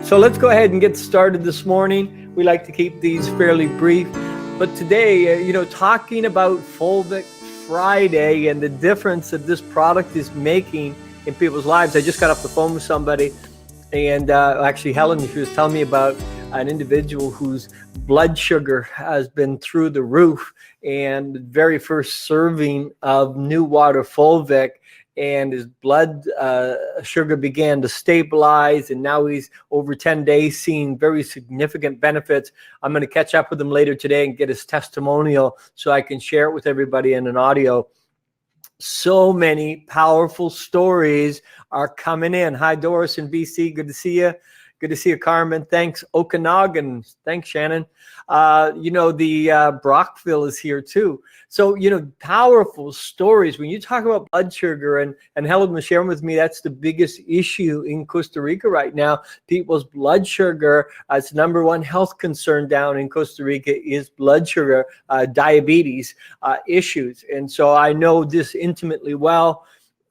So let's go ahead and get started this morning. We like to keep these fairly brief, but today, talking about Fulvic Friday and the difference that this product is making in people's lives. I just got off the phone with somebody, and actually Helen, she was telling me about an individual whose blood sugar has been through the roof, and the very first serving of New Water Fulvic, and his blood sugar began to stabilize, and now he's over 10 days seeing very significant benefits. I'm going to catch up with him later today and get his testimonial so I can share it with everybody in an audio. So many powerful stories are coming in. Hi, Doris in BC. Good to see you. Good to see you, Carmen. Thanks, Okanagan. Thanks, Shannon. Brockville is here too. So, powerful stories. When you talk about blood sugar, and Helen was sharing with me, that's the biggest issue in Costa Rica right now. People's blood sugar, it's number one health concern down in Costa Rica is blood sugar, diabetes issues. And so I know this intimately well.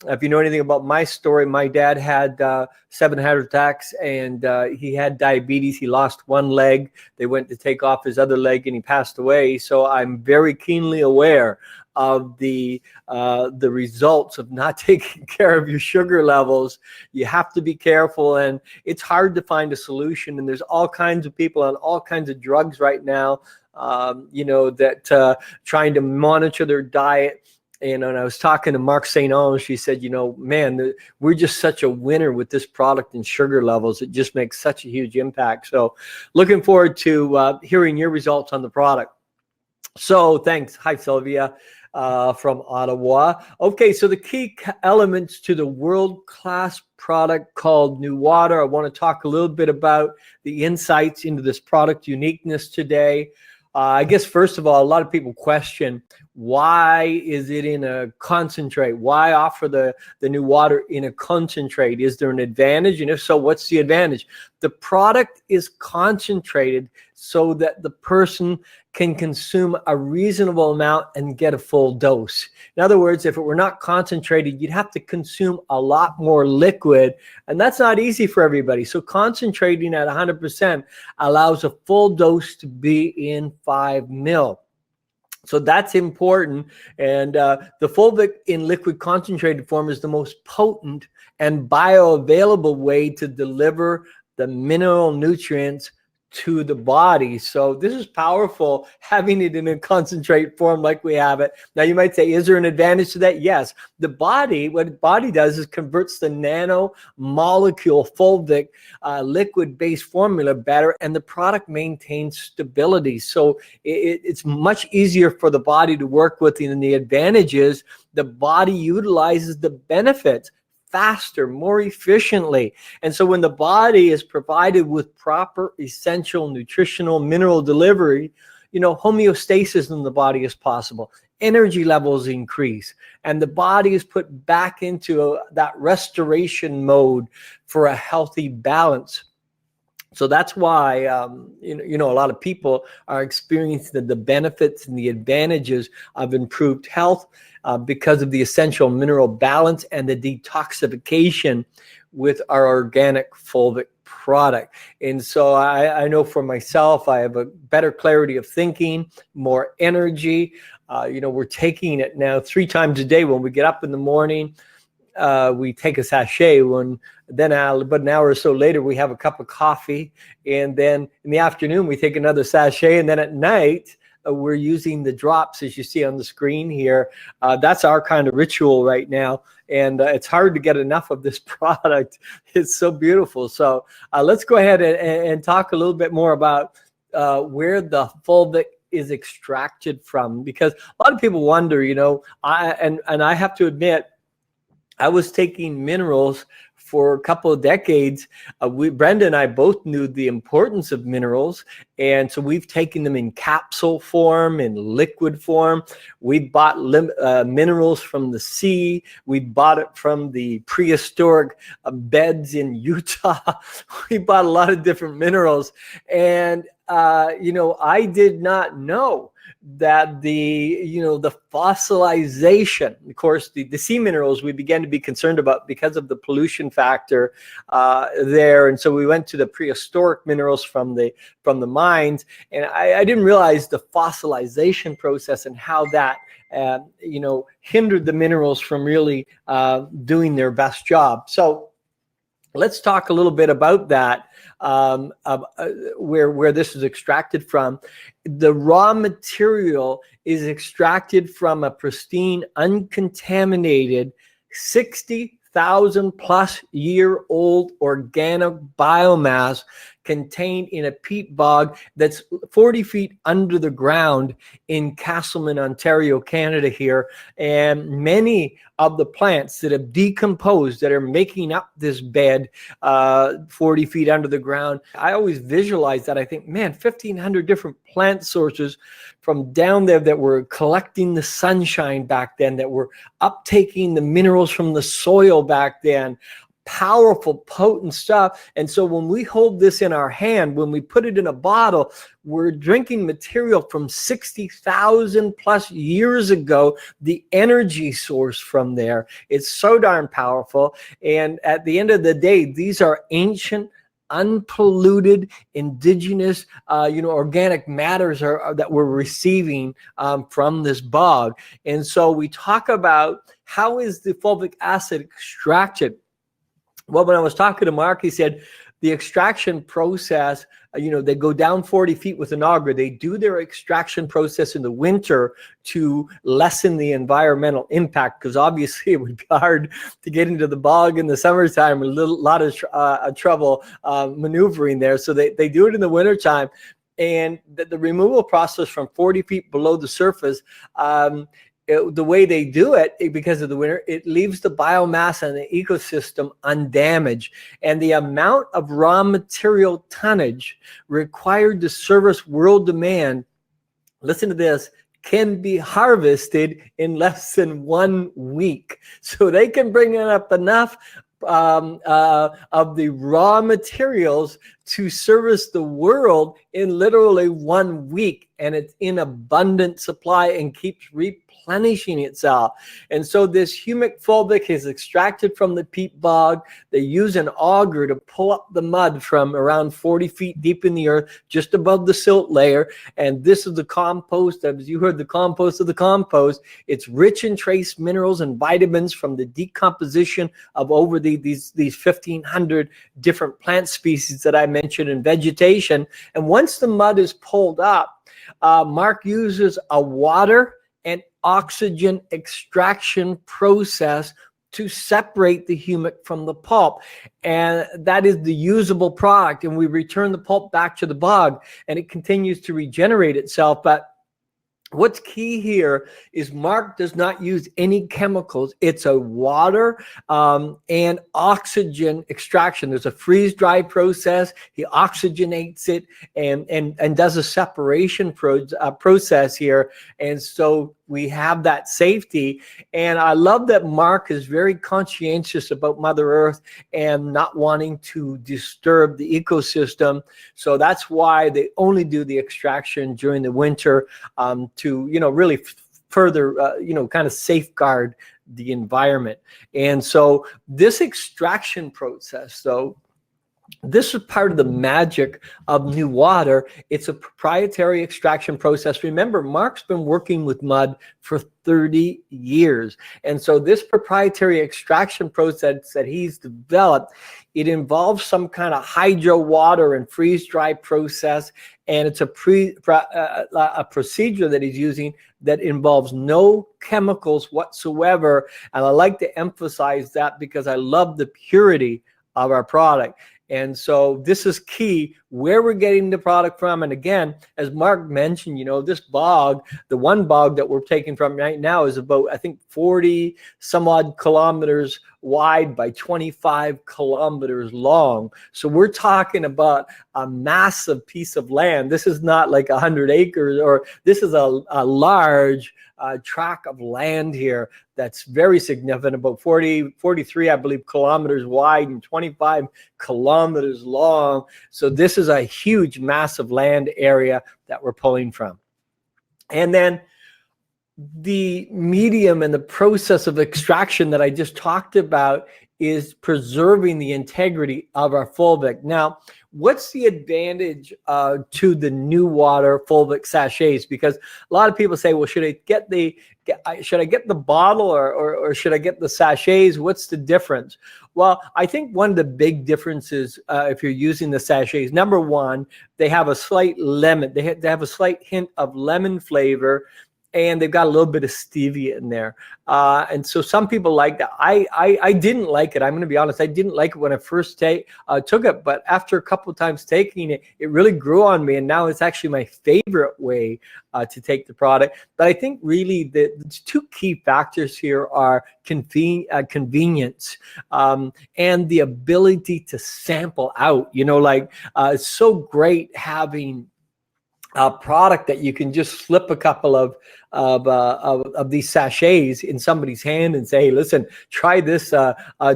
If you know anything about my story, my dad had 7 heart attacks, and he had diabetes. He lost one leg. They went to take off his other leg, and he passed away. So I'm very keenly aware of the results of not taking care of your sugar levels. You have to be careful, and it's hard to find a solution. And there's all kinds of people on all kinds of drugs right now, that trying to monitor their diet. And when I was talking to Mark St. Ange, she said, man, we're just such a winner with this product and sugar levels. It just makes such a huge impact. So looking forward to hearing your results on the product. So thanks. Hi, Sylvia from Ottawa. Okay, so the key elements to the world-class product called New Water. I want to talk a little bit about the insights into this product uniqueness today. I guess, first of all, a lot of people question, why is it in a concentrate? Why offer the New Water in a concentrate? Is there an advantage? And if so, what's the advantage? The product is concentrated so that the person can consume a reasonable amount and get a full dose. In other words, if it were not concentrated, you'd have to consume a lot more liquid, and that's not easy for everybody. So concentrating at 100% allows a full dose to be in 5 ml. So that's important. And the Fulvic in liquid concentrated form is the most potent and bioavailable way to deliver the mineral nutrients to the body. So this is powerful, having it in a concentrate form like we have it. Now you might say, is there an advantage to that? Yes. The body, what the body does is converts the nano molecule Fulvic liquid-based formula better, and the product maintains stability. So it's much easier for the body to work with, and the advantage is the body utilizes the benefits faster, more efficiently. And so when the body is provided with proper essential nutritional mineral delivery, homeostasis in the body is possible. Energy levels increase, and the body is put back into that restoration mode for a healthy balance. So that's why, a lot of people are experiencing the benefits and the advantages of improved health because of the essential mineral balance and the detoxification with our organic Fulvic product. And so I know for myself, I have a better clarity of thinking, more energy. We're taking it now 3 times a day. When we get up in the morning, we take a sachet. But an hour or so later, we have a cup of coffee. And then in the afternoon, we take another sachet. And then at night, we're using the drops, as you see on the screen here. That's our kind of ritual right now. And it's hard to get enough of this product. It's so beautiful. So let's go ahead and talk a little bit more about where the Fulvic is extracted from. Because a lot of people wonder, I have to admit, I was taking minerals for a couple of decades. Brenda and I both knew the importance of minerals, and so we've taken them in capsule form, in liquid form. We bought minerals from the sea. We bought it from the prehistoric beds in Utah. We bought a lot of different minerals, and I did not know that the fossilization, of course, the sea minerals we began to be concerned about because of the pollution factor there, and so we went to the prehistoric minerals from the mines, and I didn't realize the fossilization process and how that hindered the minerals from really doing their best job. So let's talk a little bit about that, where this is extracted from. The raw material is extracted from a pristine, uncontaminated, 60,000 plus year old organic biomass contained in a peat bog that's 40 feet under the ground in Castleman, Ontario, Canada here. And many of the plants that have decomposed that are making up this bed 40 feet under the ground, I always visualize that. I think, man, 1,500 different plant sources from down there that were collecting the sunshine back then, that were uptaking the minerals from the soil back then. Powerful, potent stuff. And so when we hold this in our hand, when we put it in a bottle, we're drinking material from 60,000 plus years ago, the energy source from there. It's so darn powerful. And at the end of the day, these are ancient, unpolluted, indigenous, organic matters that we're receiving from this bog. And so we talk about, how is the fulvic acid extracted? Well, when I was talking to Mark, he said the extraction process, they go down 40 feet with an auger. They do their extraction process in the winter to lessen the environmental impact, because obviously it would be hard to get into the bog in the summertime, a lot of trouble maneuvering there. So they do it in the wintertime. And the removal process from 40 feet below the surface, the way they do it, because of the winter, it leaves the biomass and the ecosystem undamaged. And the amount of raw material tonnage required to service world demand, listen to this, can be harvested in less than 1 week. So they can bring up enough of the raw materials to service the world in literally 1 week, and it's in abundant supply and keeps replenishing itself. And so this humic fulvic is extracted from the peat bog. They use an auger to pull up the mud from around 40 feet deep in the earth, just above the silt layer. And this is the compost. As you heard, the compost of the compost. It's rich in trace minerals and vitamins from the decomposition of over these 1,500 different plant species that I mentioned in vegetation. And once the mud is pulled up, Mark uses a water and oxygen extraction process to separate the humic from the pulp. And that is the usable product. And we return the pulp back to the bog, and it continues to regenerate itself. But what's key here is Mark does not use any chemicals. It's a water and oxygen extraction. There's a freeze-dry process. He oxygenates it and does a separation process here. And so we have that safety. And I love that Mark is very conscientious about Mother Earth and not wanting to disturb the ecosystem. So that's why they only do the extraction during the winter to, really further, kind of safeguard the environment. And so this extraction process, though, this is part of the magic of New Water. It's a proprietary extraction process. Remember, Mark's been working with mud for 30 years. And so this proprietary extraction process that he's developed, it involves some kind of hydro water and freeze-dry process. And it's a procedure that he's using that involves no chemicals whatsoever. And I like to emphasize that because I love the purity of our product. And so this is key, where we're getting the product from. And again, as Mark mentioned, this bog, the one bog that we're taking from right now is about, I think, 40 some odd kilometers wide by 25 kilometers long. So we're talking about a massive piece of land. This is not like 100 acres, or this is a large tract of land here that's very significant, about 43, I believe, kilometers wide and 25 kilometers long. So this is a huge, massive land area that we're pulling from. And then the medium and the process of extraction that I just talked about is preserving the integrity of our Fulvic. Now, what's the advantage to the new water Fulvic sachets? Because a lot of people say, well, should I get the bottle or should I get the sachets? What's the difference? Well, I think one of the big differences if you're using the sachets, number one, they have a slight lemon. They have a slight hint of lemon flavor, and they've got a little bit of stevia in there. And so some people like that. I didn't like it. I'm going to be honest. I didn't like it when I first took it, but after a couple of times taking it, it really grew on me. And now it's actually my favorite way to take the product. But I think really the two key factors here are convenience and the ability to sample out. It's so great having a product that you can just slip a couple of these sachets in somebody's hand and say, hey, listen, try this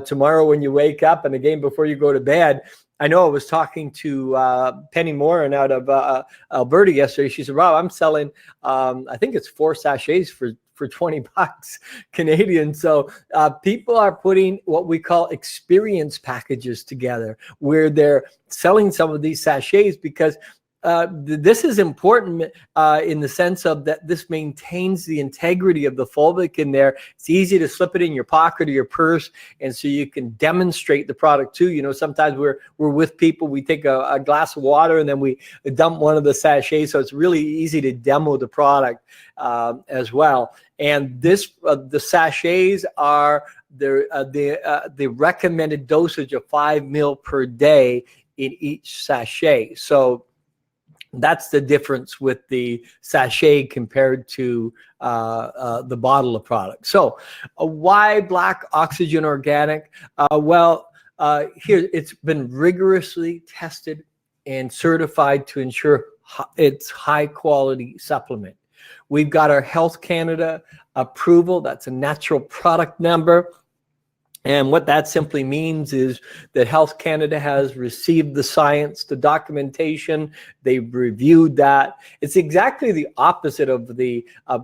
tomorrow when you wake up and again before you go to bed. I know I was talking to Penny Moran out of Alberta yesterday. She said, Rob, I'm selling, I think it's 4 sachets for $20 Canadian. So people are putting what we call experience packages together where they're selling some of these sachets because this is important in the sense of that this maintains the integrity of the Fulvic in there. It's easy to slip it in your pocket or your purse, and so you can demonstrate the product too. Sometimes we're with people, we take a glass of water and then we dump one of the sachets, so it's really easy to demo the product as well. And the sachets are the recommended dosage of 5 ml per day in each sachet. So that's the difference with the sachet compared to the bottle of product. So why Black Oxygen Organic? Here it's been rigorously tested and certified to ensure it's high quality supplement. We've got our Health Canada approval. That's a natural product number. And what that simply means is that Health Canada has received the science, the documentation, they've reviewed that. It's exactly the opposite of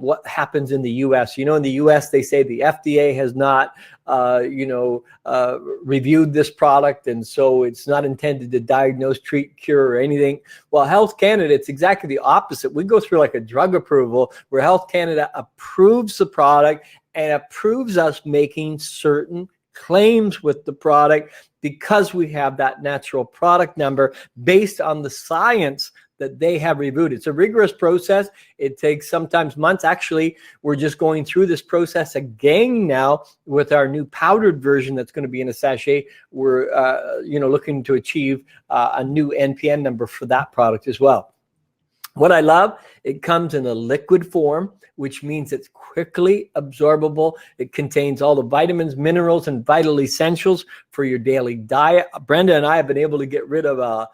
what happens in the US. In the US, they say the FDA has not, reviewed this product, and so it's not intended to diagnose, treat, cure, or anything. Well, Health Canada, it's exactly the opposite. We go through like a drug approval where Health Canada approves the product and approves us making certain claims with the product because we have that natural product number based on the science that they have reviewed. It's a rigorous process. It takes sometimes months. Actually, we're just going through this process again now with our new powdered version that's going to be in a sachet. We're looking to achieve a new NPN number for that product as well. What I love, it comes in a liquid form, which means it's quickly absorbable. It contains all the vitamins, minerals, and vital essentials for your daily diet. Brenda and I have been able to get rid of a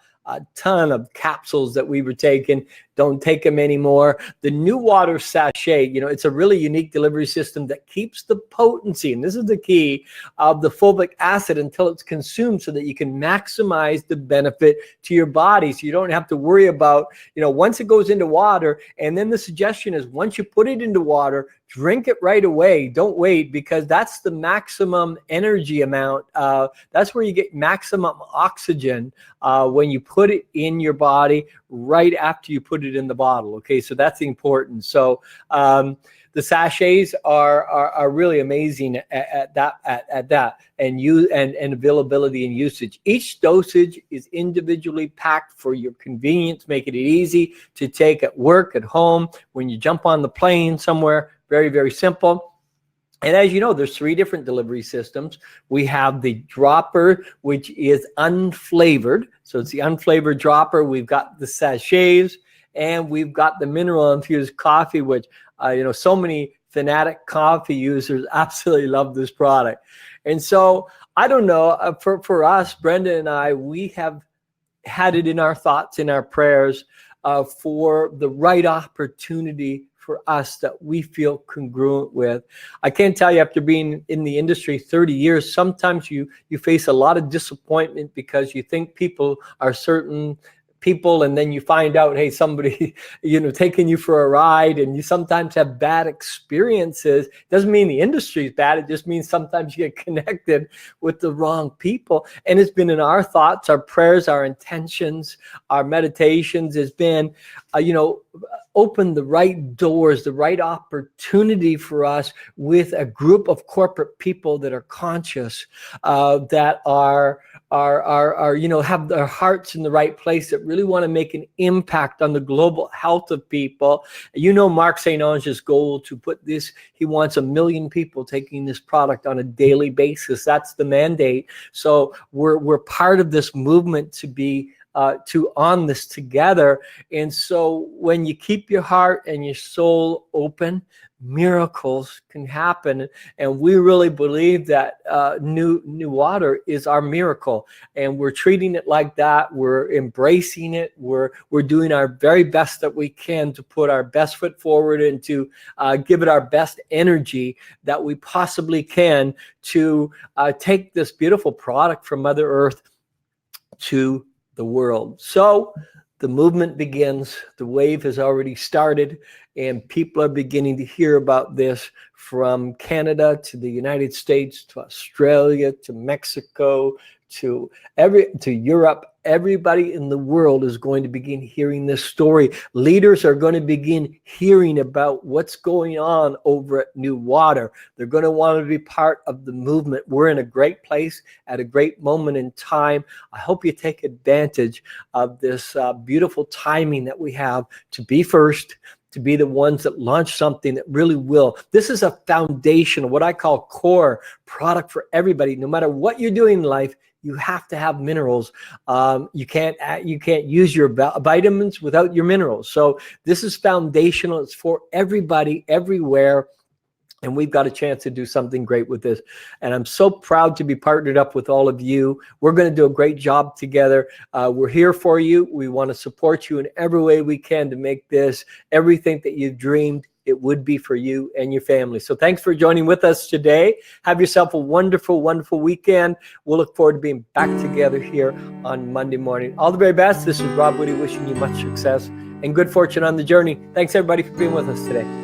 ton of capsules that we were taking. Don't take them anymore. The new water sachet, it's a really unique delivery system that keeps the potency, and this is the key, of the fulvic acid until it's consumed so that you can maximize the benefit to your body. So you don't have to worry about, once it goes into water, and then the suggestion is once you put it into water, drink it right away. Don't wait, because that's the maximum energy amount. That's where you get maximum oxygen when you put it in your body right after you put it in the bottle. Okay, so that's important. So the sachets are really amazing at that and availability and usage. Each dosage is individually packed for your convenience, making it easy to take at work, at home, when you jump on the plane somewhere. Very, very simple. And as you know, there's 3 different delivery systems. We have the dropper, which is unflavored. So it's the unflavored dropper. We've got the sachets, and we've got the mineral infused coffee, which, so many fanatic coffee users absolutely love this product. And so I don't know, for us, Brenda and I, we have had it in our thoughts, in our prayers for the right opportunity for us that we feel congruent with. I can't tell you, after being in the industry 30 years, sometimes you face a lot of disappointment because you think people people, and then you find out, hey, somebody, taking you for a ride, and you sometimes have bad experiences. Doesn't mean the industry is bad. It just means sometimes you get connected with the wrong people. And it's been in our thoughts, our prayers, our intentions, our meditations has been, open the right doors, the right opportunity for us with a group of corporate people that are conscious, that are have their hearts in the right place, that really want to make an impact on the global health of people. Mark St. Ange's goal to put this, he wants 1 million people taking this product on a daily basis. That's the mandate. So we're part of this movement to be on this together. And so when you keep your heart and your soul open, miracles can happen. And we really believe that new water is our miracle, and we're treating it like that. We're embracing it. We're doing our very best that we can to put our best foot forward and to give it our best energy that we possibly can to take this beautiful product from Mother Earth to the world. So the movement begins. The wave has already started, and people are beginning to hear about this from Canada to the United States to Australia to Mexico to Europe. Everybody in the world is going to begin hearing this story. Leaders are going to begin hearing about what's going on over at New Water. They're going to want to be part of the movement. We're in a great place at a great moment in time. I hope you take advantage of this beautiful timing that we have to be first, to be the ones that launch something that really will. This is a foundation, what I call core product for everybody. No matter what you're doing in life, you have to have minerals. You can't use your vitamins without your minerals. So this is foundational. It's for everybody, everywhere. And we've got a chance to do something great with this. And I'm so proud to be partnered up with all of you. We're going to do a great job together. We're here for you. We want to support you in every way we can to make this everything that you've dreamed it would be for you and your family. So thanks for joining with us today. Have yourself a wonderful, wonderful weekend. We'll look forward to being back together here on Monday morning. All the very best. This is Rob Woody wishing you much success and good fortune on the journey. Thanks everybody for being with us today.